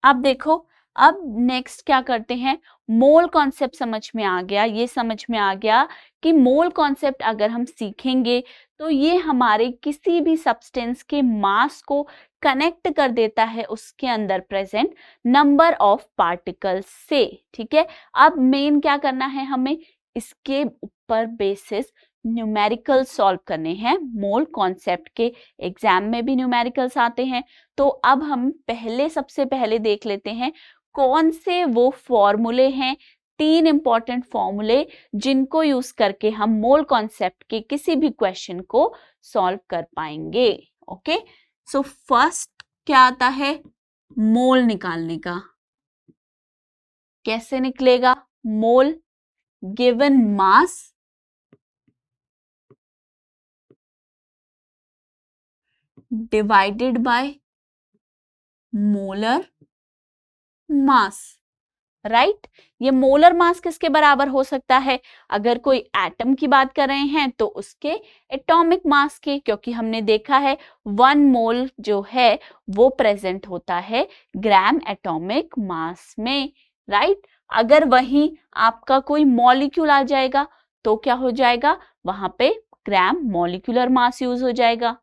अब देखो, अब नेक्स्ट क्या करते हैं, मोल कॉन्सेप्ट समझ में आ गया, ये समझ में आ गया कि मोल कॉन्सेप्ट अगर हम सीखेंगे तो ये हमारे किसी भी सब्सटेंस के मास को कनेक्ट कर देता है उसके अंदर प्रेजेंट नंबर ऑफ पार्टिकल्स से। ठीक है, अब मेन क्या करना है, हमें इसके ऊपर बेसिस न्यूमेरिकल सॉल्व करने हैं। मोल कॉन्सेप्ट के एग्जाम में भी न्यूमेरिकल्स आते हैं, तो अब हम सबसे पहले देख लेते हैं कौन से वो फॉर्मूले हैं, 3 इंपॉर्टेंट फॉर्मूले जिनको यूज करके हम मोल कॉन्सेप्ट के किसी भी क्वेश्चन को सॉल्व कर पाएंगे। ओके, सो फर्स्ट क्या आता है, मोल निकालने का। कैसे निकलेगा mole, given mass divided by molar mass, right. ये मोलर मास किसके बराबर हो सकता है, अगर कोई एटम की बात कर रहे हैं तो उसके एटॉमिक मास के, क्योंकि हमने देखा है 1 मोल जो है वो प्रेजेंट होता है ग्राम एटॉमिक मास में, राइट। अगर वहीं आपका कोई मॉलिक्यूल आ जाएगा तो क्या हो जाएगा, वहां पे ग्राम मॉलिक्यूलर मास यूज हो जाएगा।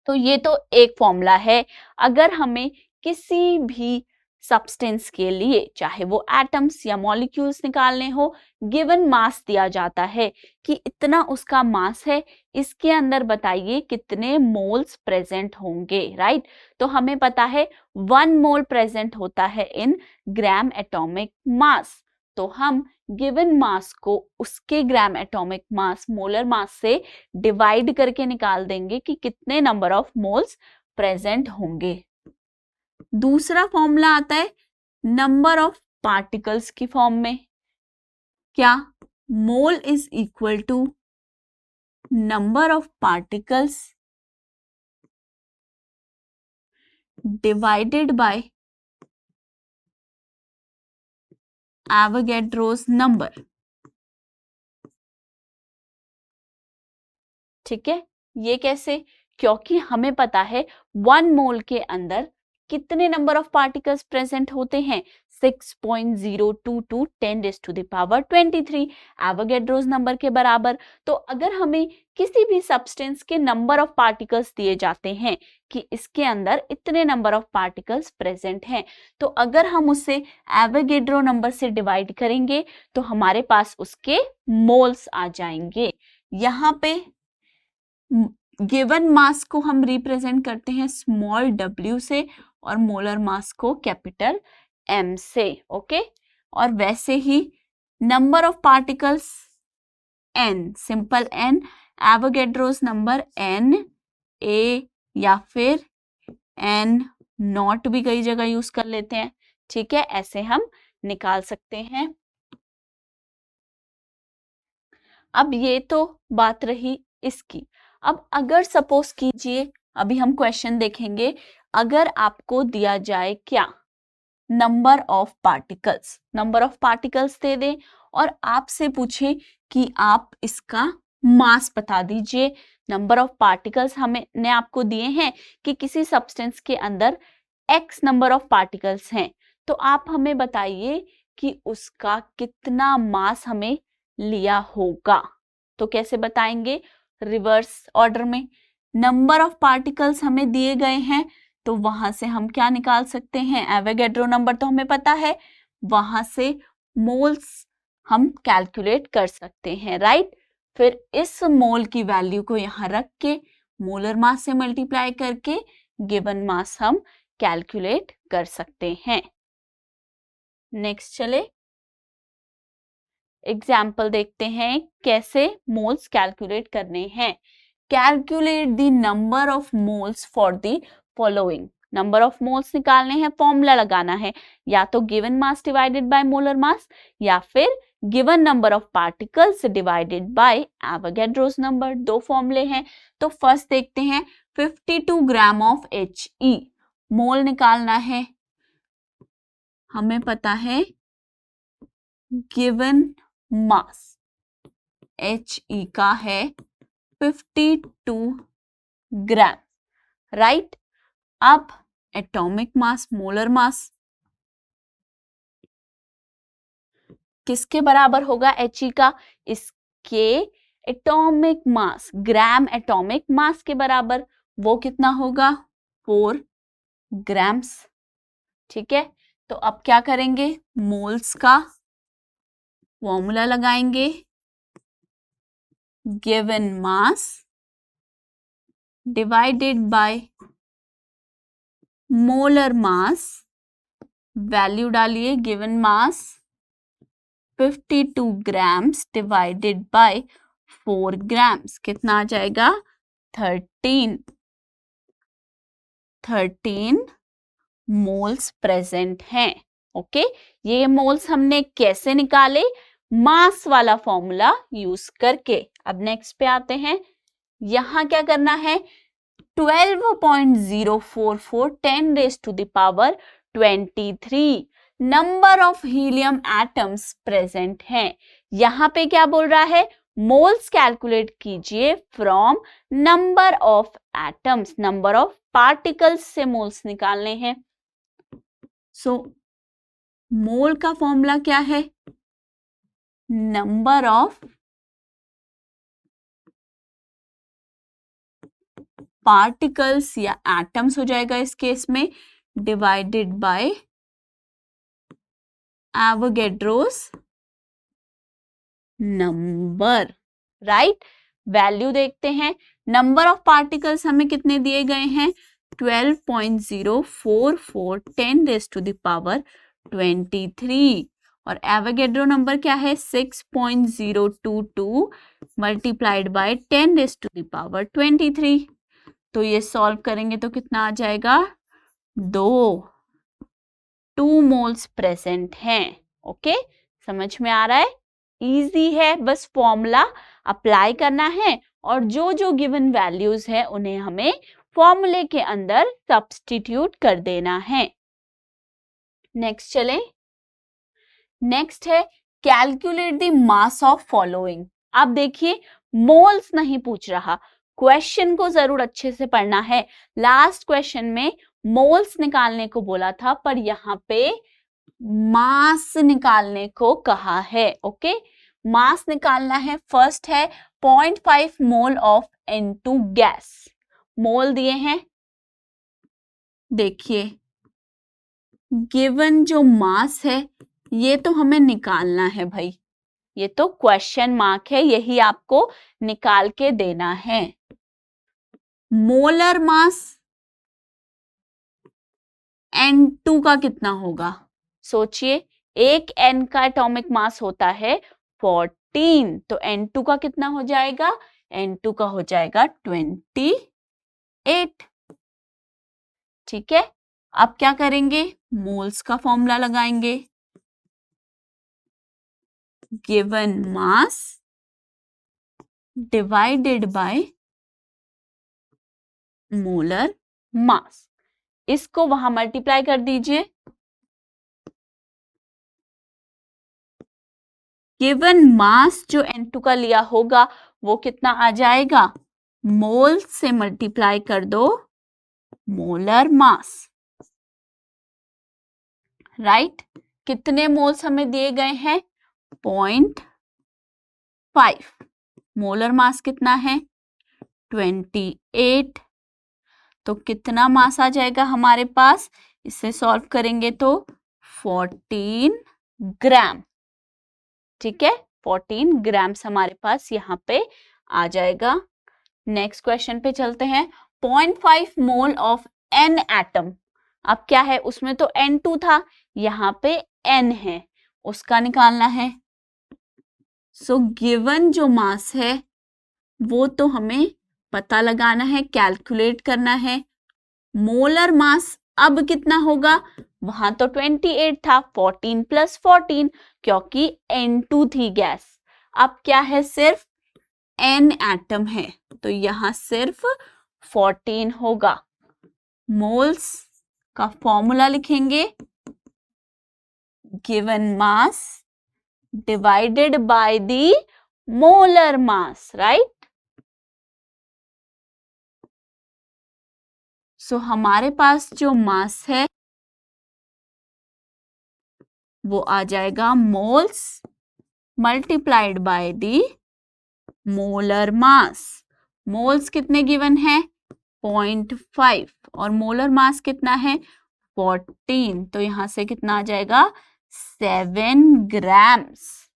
तो ये तो एक फॉर्मूला है। अगर हमें किसी भी सब्सटेंस के लिए, चाहे वो एटम्स या मॉलिक्यूल्स निकालने हो, गिवन मास दिया जाता है कि इतना उसका मास है, इसके अंदर बताइए कितने मोल्स प्रेजेंट होंगे, राइट। तो हमें पता है 1 मोल प्रेजेंट होता है इन ग्राम एटॉमिक मास, तो हम गिवन मास को उसके gram atomic mass, molar mass से डिवाइड करके निकाल देंगे कि कितने नंबर ऑफ मोल्स प्रेजेंट होंगे। दूसरा फॉर्मूला आता है नंबर ऑफ पार्टिकल्स की फॉर्म में। क्या, mole is equal to number of particles divided by Avogadro's number. ठीक है, ये कैसे, क्योंकि हमें पता है 1 मोल के अंदर कितने नंबर ऑफ पार्टिकल्स प्रेजेंट होते हैं, 6.022 10⁻23 एवोगैड्रोस नंबर के बराबर। तो अगर हमें किसी भी सब्सटेंस के नंबर ऑफ पार्टिकल्स दिए जाते हैं कि इसके अंदर इतने नंबर ऑफ पार्टिकल्स प्रेजेंट हैं, तो अगर हम उसे एवोगैड्रो नंबर से डिवाइड करेंगे तो हमारे पास उसके मोल्स आ जाएंगे। यहाँ पे गिवन मास को हम रिप्रेजेंट करते हैं स्मॉल w से और मोलर मास को कैपिटल M से, ओके। और वैसे ही number of particles n, simple n, Avogadro's number Na या फिर n नॉट भी कई जगह यूज कर लेते हैं। ठीक है, ऐसे हम निकाल सकते हैं। अब ये तो बात रही इसकी। अब अगर सपोज कीजिए, अभी हम क्वेश्चन देखेंगे, अगर आपको दिया जाए क्या, number of particles, number of particles they दें और आपसे पूछे कि आप इसका मास बता दीजिए। नंबर ऑफ पार्टिकल्स हमने आपको दिए हैं कि किसी सब्सटेंस के अंदर x नंबर ऑफ पार्टिकल्स हैं, तो आप हमें बताइए कि उसका कितना मास हमें लिया होगा। तो कैसे बताएंगे? रिवर्स ऑर्डर में। नंबर ऑफ पार्टिकल्स हमें दिए गए हैं, तो वहां से हम क्या निकाल सकते हैं? एवोगैड्रो नंबर तो हमें पता है, वहां से मोल्स हम कैलकुलेट कर सकते हैं, राइट। फिर इस मोल की वैल्यू को यहां रख के मोलर मास से मल्टीप्लाई करके गिवन मास हम कैलकुलेट कर सकते हैं। नेक्स्ट चले, एग्जाम्पल देखते हैं कैसे मोल्स कैलकुलेट करने हैं। Calculate the number of moles for the following. Number of moles निकालने हैं, फॉर्मूला लगाना है, या तो given mass divided by molar मास, या फिर given number of particles divided by Avogadro's number. दो फॉर्मूले हैं। तो फर्स्ट देखते हैं, 52 ग्राम ऑफ He मोल निकालना है। हमें पता है गिवन मास He का है 52 ग्राम, राइट। अब एटॉमिक मास, मोलर मास किसके बराबर होगा He का? इसके atomic mass, gram atomic mass के बराबर। वो कितना होगा? 4 ग्राम्स। ठीक है, तो अब क्या करेंगे? मोल्स का फॉर्मूला लगाएंगे, given mass divided by molar mass. Value डालिए, given mass 52 grams divided by 4 grams, कितना आ जाएगा? 13 मोल्स प्रेजेंट हैं। ओके, ये मोल्स हमने कैसे निकाले? मास वाला फॉर्मूला यूज करके। अब नेक्स्ट पे आते हैं। यहां क्या करना है? 12.044 10 raised to the power 23 number of helium atoms present हैं। यहां पे क्या बोल रहा है? मोल्स कैलकुलेट कीजिए from number of atoms, number of particles से मोल्स निकालने हैं। सो मोल का फॉर्मूला क्या है? नंबर ऑफ पार्टिकल्स या एटम्स हो जाएगा इस केस में, divided by Avogadro's number, right. Value देखते हैं। नंबर ऑफ पार्टिकल्स हमें कितने दिए गए हैं? 12.044 10 raised to the power 23, और एवोगैड्रो नंबर क्या है? 6.022 multiplied by 10 raised to the power 23। तो ये सॉल्व करेंगे तो कितना आ जाएगा? 2 मोल्स प्रेजेंट हैं। ओके, समझ में आ रहा है? इजी है, बस फॉर्मूला अप्लाई करना है और जो जो गिवन वैल्यूज है उन्हें हमें फॉर्मूले के अंदर सब्स्टिट्यूट कर देना है। नेक्स्ट चलें। नेक्स्ट है calculate the mass of following. आप देखिए, मोल्स नहीं पूछ रहा, क्वेश्चन को जरूर अच्छे से पढ़ना है। लास्ट क्वेश्चन में मोल्स निकालने को बोला था, पर यहाँ पे मास निकालने को कहा है। ओके, मास निकालना है। फर्स्ट है 0.5 मोल ऑफ N2 गैस। मोल दिए हैं, देखिए गिवन जो मास है ये तो हमें निकालना है भाई, ये तो क्वेश्चन मार्क है, यही आपको निकाल के देना है। मोलर मास N2 का कितना होगा? सोचिए, एक N का एटॉमिक मास होता है 14, तो N2 का कितना हो जाएगा? N2 का हो जाएगा 28। ठीक है, अब क्या करेंगे? मोल्स का फॉर्मूला लगाएंगे, given mass divided by molar मास। इसको वहां मल्टीप्लाई कर दीजिए। गिवन मास जो N2 का लिया होगा वो कितना आ जाएगा, मोल से मल्टीप्लाई कर दो मोलर मास, राइट। कितने मोल्स हमें दिए गए हैं, 0.5। मोलर मास कितना है, 28। तो कितना मास आ जाएगा हमारे पास, इसे सॉल्व करेंगे तो 14 ग्राम, ठीक है। 14 ग्राम्स हमारे पास यहाँ पे आ जाएगा। नेक्स्ट क्वेश्चन पे चलते हैं। 0.5 मोल ऑफ एन एटम, अब क्या है, उसमें तो N2 था, यहाँ पे N है, उसका निकालना है। सो गिवन जो मास है वो तो हमें पता लगाना है, कैलकुलेट करना है। मोलर मास अब कितना होगा, वहां तो 28 था, 14 + 14, क्योंकि N2 थी गैस। अब क्या है, सिर्फ N एटम है, तो यहां सिर्फ 14 होगा। मोल्स का फॉर्मूला लिखेंगे, given mass divided by the molar mass, right. So हमारे पास जो मास है वो आ जाएगा moles multiplied by the molar mass. Moles कितने गिवन है, 0.5, और मोलर मास कितना है, 14, तो यहां से कितना आ जाएगा, 7 ग्राम्स।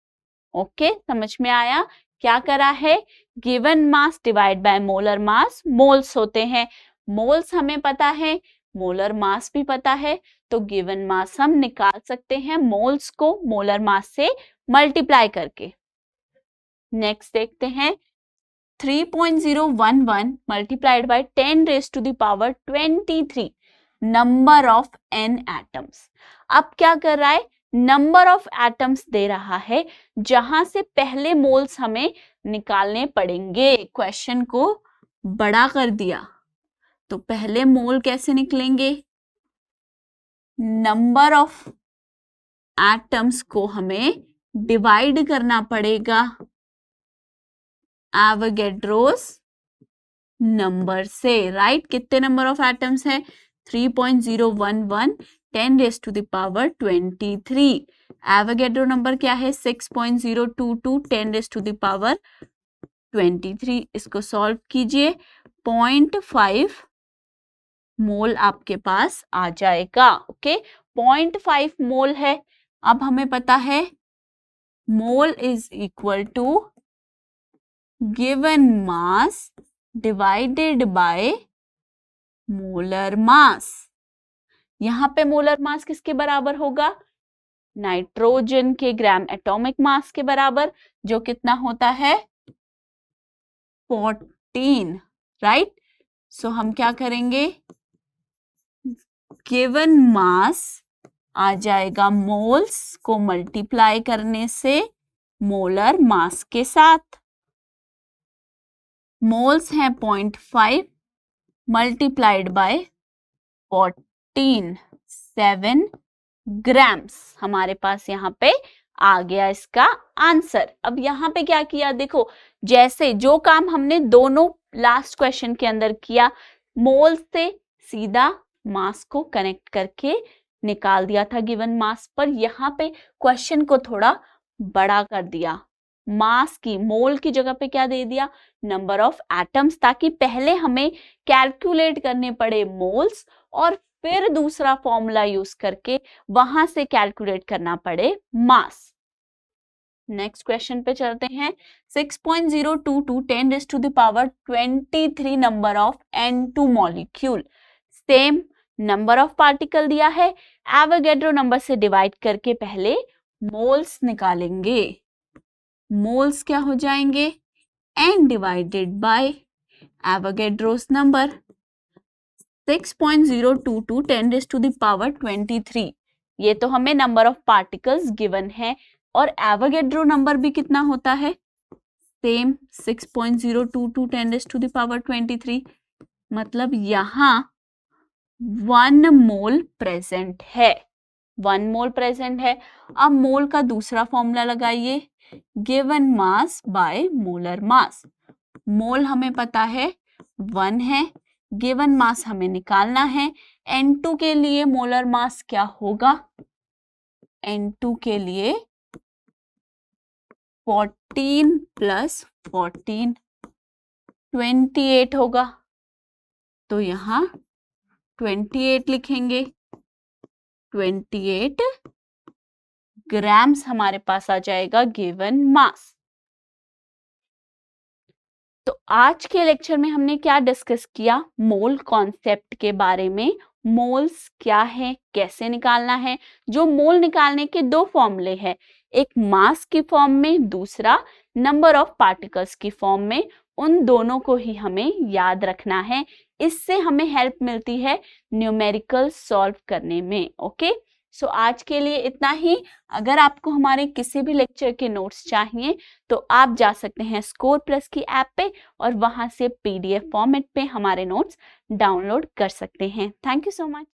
ओके, समझ में आया क्या करा है, given mass divide by molar mass, moles होते हैं, मोल्स हमें पता है, मोलर मास भी पता है, तो गिवन मास हम निकाल सकते हैं मोल्स को मोलर मास से मल्टीप्लाई करके। नेक्स्ट देखते हैं, 3.011 multiplied by 10⁻23 number of n atoms. अब क्या कर रहा है, नंबर ऑफ एटम्स दे रहा है, जहां से पहले मोल्स हमें निकालने पड़ेंगे। क्वेश्चन को बड़ा कर दिया, तो पहले मोल कैसे निकलेंगे, नंबर ऑफ एटम्स को हमें डिवाइड करना पड़ेगा एवोगैड्रोस नंबर से, राइट। कितने नंबर ऑफ एटम्स है, 3.011 10⁻23। एवोगैड्रो नंबर क्या है, 6.022 10⁻23। इसको सॉल्व कीजिए, 0.5 मोल आपके पास आ जाएगा। ओके, 0.5 मोल है। अब हमें पता है mole is equal to given mass divided by molar mass. यहां पे मोलर मास किसके बराबर होगा, नाइट्रोजन के ग्राम एटॉमिक मास के बराबर, जो कितना होता है, 14, राइट। सो हम क्या करेंगे, गिवन मास आ जाएगा मोल्स को मल्टीप्लाई करने से मोलर मास के साथ। मोल्स हैं 0.5 मल्टीप्लाइड बाय 14, 7 ग्राम्स हमारे पास यहाँ पे आ गया इसका आंसर। अब यहाँ पे क्या किया, देखो जैसे जो काम हमने दोनों लास्ट क्वेश्चन के अंदर किया, मोल से सीधा मास को कनेक्ट करके निकाल दिया था गिवन मास पर, यहाँ पे क्वेश्चन को थोड़ा बड़ा कर दिया, मास की मोल की जगह पे क्या दे दिया, नंबर ऑफ एटम्स, ताकि पहले हमें कैलकुलेट करने पड़े मोल्स और फिर दूसरा फॉर्मूला यूज करके वहां से कैलकुलेट करना पड़े मास। नेक्स्ट क्वेश्चन पे चलते हैं, 6.022 10⁻23 number of N2 molecule. Same number of particle दिया है, एवोगैड्रो नंबर से डिवाइड करके पहले मोल्स निकालेंगे। मोल्स क्या हो जाएंगे, N divided by Avogadro's number, 6.022 10⁻23। ये तो हमें नंबर ऑफ पार्टिकल्स गिवन है, और एवोगैड्रो नंबर भी कितना होता है, सेम 6.022 10⁻23। मतलब यहां 1 मोल प्रेजेंट है, 1 मोल प्रेजेंट है। अब मोल का दूसरा फॉर्मूला लगाइए, given mass by molar mass. Mole हमें पता है 1 है, गिवन मास हमें निकालना है। N2 के लिए मोलर मास क्या होगा? N2 के लिए 14 प्लस 14 28 होगा, तो यहाँ 28 लिखेंगे। 28 ग्राम्स हमारे पास आ जाएगा गिवन मास। तो आज के लेक्चर में हमने क्या डिस्कस किया? मोल कॉन्सेप्ट के बारे में। मोल्स क्या है, कैसे निकालना है। जो मोल निकालने के दो फॉर्मूले हैं, एक मास की फॉर्म में, दूसरा नंबर ऑफ पार्टिकल्स की फॉर्म में। उन दोनों को ही हमें याद रखना है, इससे हमें हेल्प मिलती है न्यूमेरिकल सॉल्व करने में। ओके, सो आज के लिए इतना ही। अगर आपको हमारे किसी भी लेक्चर के नोट्स चाहिए तो आप जा सकते हैं स्कोर प्लस की ऐप पे और वहां से PDF फॉर्मेट पे हमारे नोट्स डाउनलोड कर सकते हैं। Thank you so much.